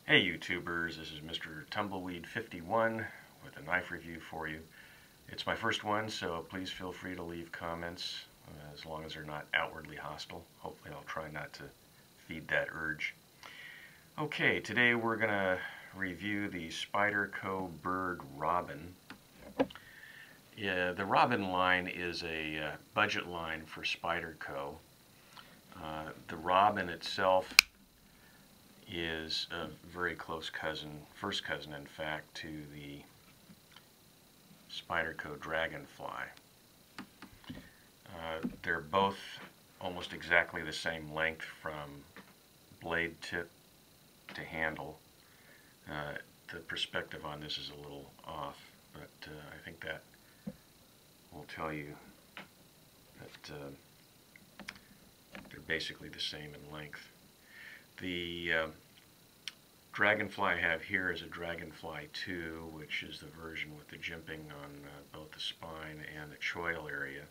Hey YouTubers, this is Mr. Tumbleweed51 with a knife review for you. It's my first one, so please feel free to leave comments as long as they're not outwardly hostile. Hopefully I'll try not to feed that urge. Okay, today we're going to review the Spyderco Byrd Robin. Yeah, the Robin line is a budget line for Spyderco. The Robin itself is a very close cousin, first cousin in fact, to the Spyderco Dragonfly. They're both almost exactly the same length from blade tip to handle. The perspective on this is a little off, but I think that will tell you that they're basically the same in length. The Dragonfly I have here is a Dragonfly 2, which is the version with the jimping on both the spine and the choil area.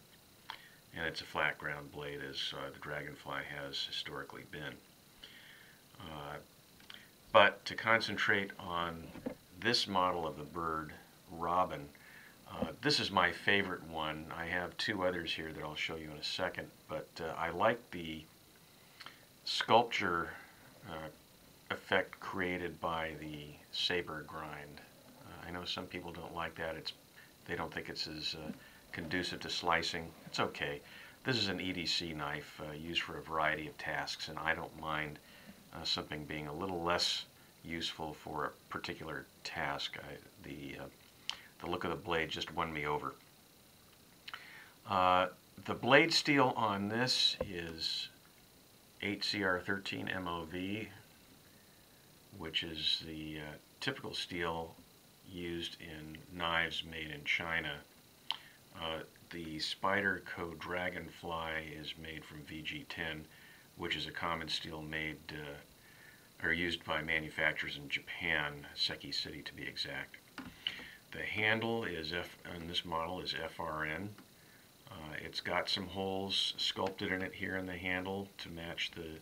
And it's a flat ground blade, as the Dragonfly has historically been. But to concentrate on this model of the Byrd Robin, this is my favorite one. I have two others here that I'll show you in a second, but I like the sculpture effect created by the saber grind. I know some people don't like that. They don't think it's as conducive to slicing. It's okay. This is an EDC knife used for a variety of tasks, and I don't mind something being a little less useful for a particular task. The look of the blade just won me over. The blade steel on this is 8CR13 MOV, which is the typical steel used in knives made in China. The Spyderco Dragonfly is made from VG10, which is a common steel made or used by manufacturers in Japan, Seki City to be exact. The handle is on this model is FRN. It's got some holes sculpted in it here in the handle to match the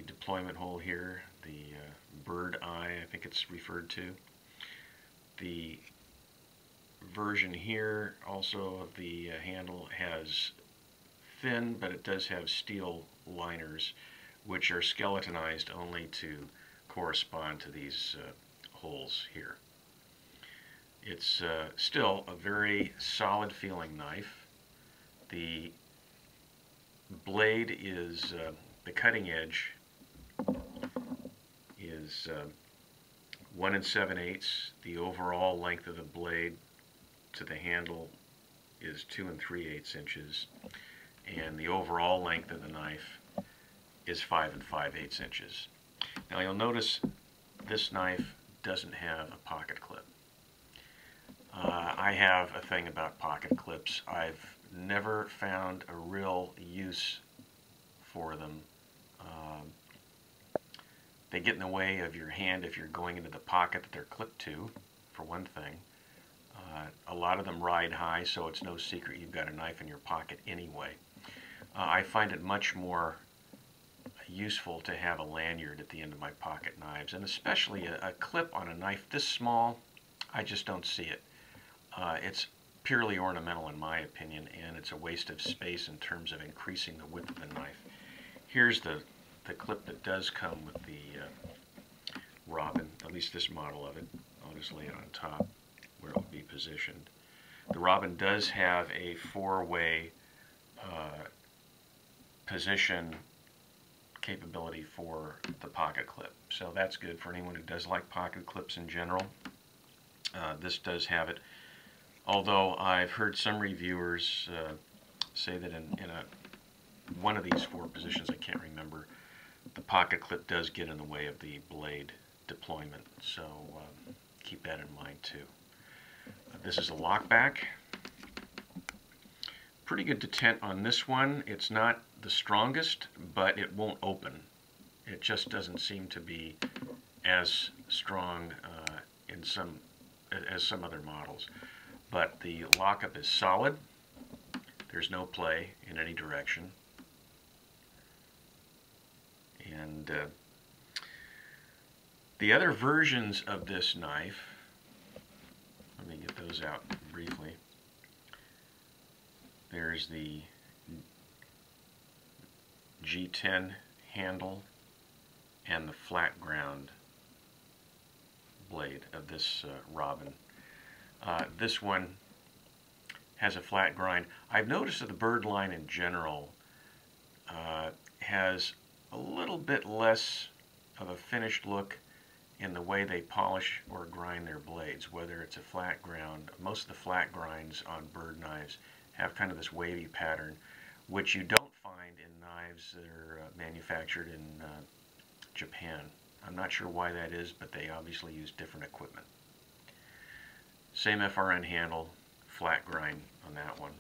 deployment hole here, the bird eye I think it's referred to. The version here also of the handle has thin, but it does have steel liners which are skeletonized only to correspond to these holes here. It's still a very solid feeling knife. The blade is, the cutting edge is 1 7/8. The overall length of the blade to the handle is 2 3/8 inches, and the overall length of the knife is 5 5/8 inches. Now you'll notice this knife doesn't have a pocket clip. I have a thing about pocket clips. I've never found a real use for them. They get in the way of your hand if you're going into the pocket that they're clipped to, for one thing. A lot of them ride high, so it's no secret you've got a knife in your pocket anyway. I find it much more useful to have a lanyard at the end of my pocket knives, and especially a clip on a knife this small. I just don't see it. It's purely ornamental in my opinion, and it's a waste of space in terms of increasing the width of the knife. Here's the clip that does come with the Robin, at least this model of it. I'll just lay it on top where it will be positioned. The Robin does have a four-way position capability for the pocket clip, so that's good for anyone who does like pocket clips in general. This does have it, although I've heard some reviewers say that in one of these four positions, I can't remember, the pocket clip does get in the way of the blade deployment, so keep that in mind too. This is a lockback. Pretty good detent on this one. It's not the strongest, but it won't open. It just doesn't seem to be as strong as some other models. But the lockup is solid. There's no play in any direction. And The other versions of this knife, let me get those out briefly. There's the G10 handle and the flat ground blade of this Robin. This one has a flat grind. I've noticed that the Byrd line in general has a little bit less of a finished look in the way they polish or grind their blades, whether it's a flat ground. Most of the flat grinds on Byrd knives have kind of this wavy pattern, which you don't find in knives that are manufactured in Japan. I'm not sure why that is, but they obviously use different equipment. Same FRN handle, flat grind on that one.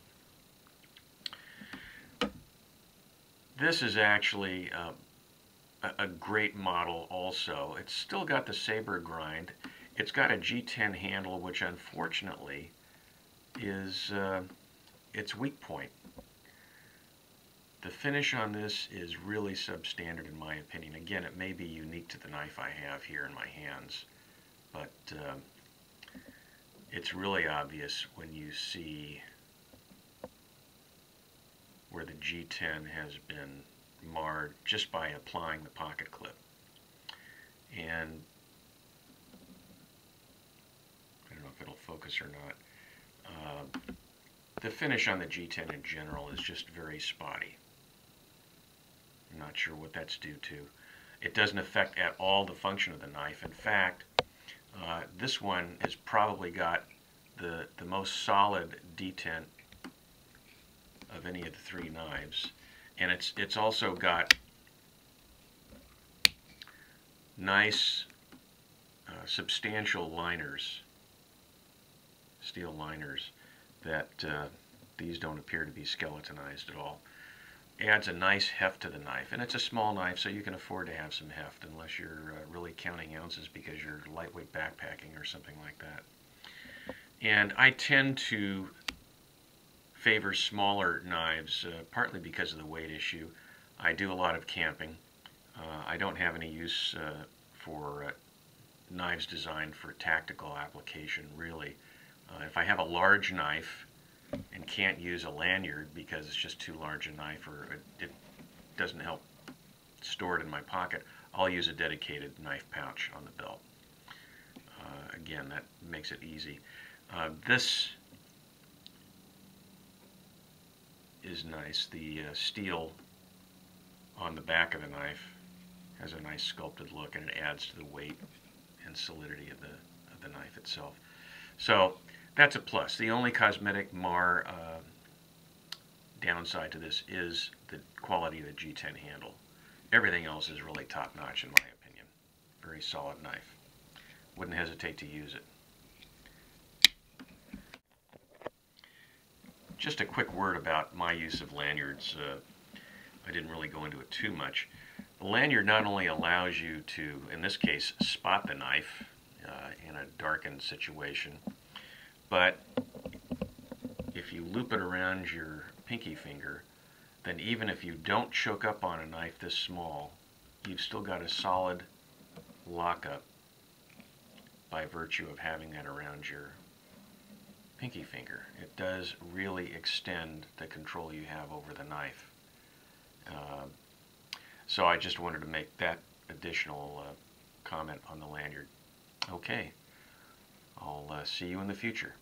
This is actually a great model also. It's still got the saber grind. It's got a G10 handle, which unfortunately is its weak point. The finish on this is really substandard in my opinion. Again, it may be unique to the knife I have here in my hands, but it's really obvious when you see where the G10 has been marred just by applying the pocket clip. And I don't know if it'll focus or not. The finish on the G10 in general is just very spotty. I'm not sure what that's due to. It doesn't affect at all the function of the knife. In fact, this one has probably got the most solid detent of any of the three knives, and it's also got nice substantial liners, steel liners, that these don't appear to be skeletonized at all. Adds a nice heft to the knife, and it's a small knife, so you can afford to have some heft unless you're really counting ounces because you're lightweight backpacking or something like that. And I tend to favor smaller knives, partly because of the weight issue. I do a lot of camping. I don't have any use for knives designed for tactical application, really. If I have a large knife and can't use a lanyard because it's just too large a knife, or it doesn't help store it in my pocket, I'll use a dedicated knife pouch on the belt. Again, that makes it easy. This is nice. The steel on the back of the knife has a nice sculpted look, and it adds to the weight and solidity of the knife itself. So that's a plus. The only cosmetic downside to this is the quality of the G10 handle. Everything else is really top-notch in my opinion. Very solid knife. Wouldn't hesitate to use it. Just a quick word about my use of lanyards. I didn't really go into it too much. The lanyard not only allows you to, in this case, spot the knife in a darkened situation, but if you loop it around your pinky finger, then even if you don't choke up on a knife this small, you've still got a solid lockup by virtue of having that around your pinky finger. It does really extend the control you have over the knife. So I just wanted to make that additional comment on the lanyard. Okay, I'll see you in the future.